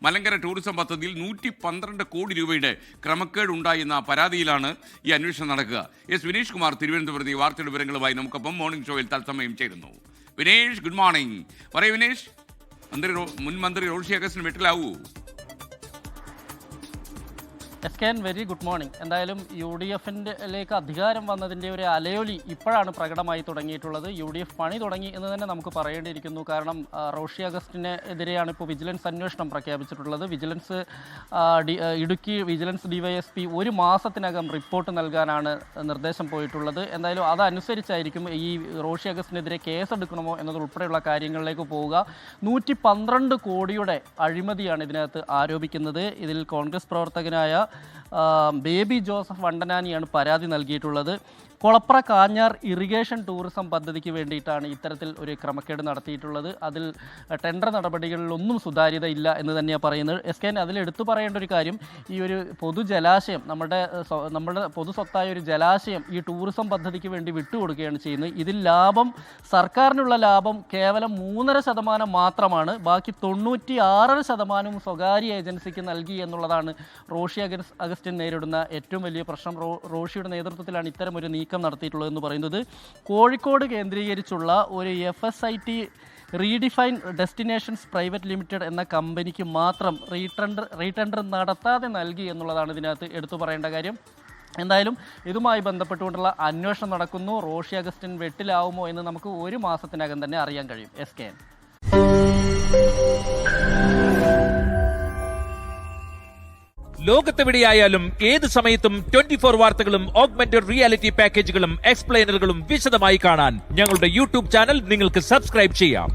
Malankara tourism പദ്ധതിയിൽ 112 കോടി രൂപയുടെ ക്രമക്കേട് ഉണ്ടായെന്ന പരാതിയിലാണ് ഈ അന്വേഷണം നടക്കുക. എസ് വിനേഷ് കുമാർ തിരുവനന്തപുരത്ത് ഈ വാർത്തയുടെ വിവരങ്ങളുമായി നമുക്കൊപ്പം മോർണിംഗ് ഷോയിൽ തത്സമയം ചേരുന്നു. Vinesh, good morning. പറയൂ വിനേഷ്, മുൻ മന്ത്രി റോഷി അഗസ്റ്റിൻ വെട്ടിലാവൂ? Very good morning. എന്തായാലും UDF-ലേക്ക് അധികാരം വന്നതിൻ്റെ ഒരു അലയൊലി ഇപ്പോഴാണ് പ്രകടമായി തുടങ്ങിയിട്ടുള്ളത്. UDF പണി തുടങ്ങി എന്ന് തന്നെ നമുക്ക് പറയേണ്ടിയിരിക്കുന്നു. കാരണം റോഷി അഗസ്റ്റിനെതിരെയാണ് ഇപ്പോൾ വിജിലൻസ് അന്വേഷണം പ്രഖ്യാപിച്ചിട്ടുള്ളത്. ഇടുക്കി വിജിലൻസ് DYSP 1 മാസത്തിനകം റിപ്പോർട്ട് നൽകാനാണ് നിർദ്ദേശം പോയിട്ടുള്ളത്. എന്തായാലും അതനുസരിച്ചായിരിക്കും ഈ റോഷി അഗസ്റ്റിനെതിരെ കേസെടുക്കണമോ എന്നതുൾപ്പെടെയുള്ള കാര്യങ്ങളിലേക്ക് പോവുക. 112 കോടിയുടെ അഴിമതിയാണ് ഇതിനകത്ത് ആരോപിക്കുന്നത്. ഇതിൽ കോൺഗ്രസ് പ്രവർത്തകനായ ബേബി ജോസഫ് വണ്ടനാനിയാണ് പരാതി നൽകിയിട്ടുള്ളത്. കൊളപ്ര കാഞ്ഞാർ ഇറിഗേഷൻ ടൂറിസം പദ്ധതിക്ക് വേണ്ടിയിട്ടാണ് ഇത്തരത്തിൽ ഒരു ക്രമക്കേട് നടത്തിയിട്ടുള്ളത്. അതിൽ ടെൻഡർ നടപടികളിലൊന്നും സുതാര്യത ഇല്ല എന്ന് തന്നെയാണ് പറയുന്നത്. അതിൽ എടുത്തു പറയേണ്ട ഒരു കാര്യം, ഈ ഒരു പൊതുജലാശയം, നമ്മുടെ പൊതു സ്വത്തായ ഒരു ജലാശയം ഈ ടൂറിസം പദ്ധതിക്ക് വേണ്ടി വിട്ടുകൊടുക്കുകയാണ് ചെയ്യുന്നത്. ഇതിൽ സർക്കാരിനുള്ള ലാഭം കേവലം 3.5% മാത്രമാണ്. ബാക്കി 96% സ്വകാര്യ ഏജൻസിക്ക് നൽകി എന്നുള്ളതാണ് റോഷി അഗസ്റ്റിൻ നേരിടുന്ന ഏറ്റവും വലിയ പ്രശ്നം. റോഷിയുടെ നേതൃത്വത്തിലാണ് ഇത്തരം ഒരു നീക്കം നടത്തിയിട്ടുള്ളതെന്ന് പറയുന്നത്. കോഴിക്കോട് കേന്ദ്രീകരിച്ചുള്ള ഒരു FSIT redefine destinations private limited എന്ന കമ്പനിക്ക് മാത്രം റീടെൻഡർ നടത്താതെ നൽകി എന്നുള്ളതാണ് ഇതിനകത്ത് എടുത്തു പറയേണ്ട കാര്യം. എന്തായാലും ഇതുമായി ബന്ധപ്പെട്ടുകൊണ്ടുള്ള അന്വേഷണം നടക്കുന്നു. റോഷി അഗസ്റ്റിൻ വെട്ടിലാവുമോ എന്ന് നമുക്ക് 1 മാസത്തിനകം തന്നെ അറിയാൻ കഴിയും. ലോകത്തെവിടെയായാലും ഏത് സമയത്തും 24 വാർത്തകളും ഓഗ്മെന്റഡ് റിയാലിറ്റി പാക്കേജുകളും എക്സ്പ്ലെയിനറുകളും വിശദമായി കാണാൻ ഞങ്ങളുടെ YouTube ചാനൽ നിങ്ങൾക്ക് സബ്സ്ക്രൈബ് ചെയ്യാം.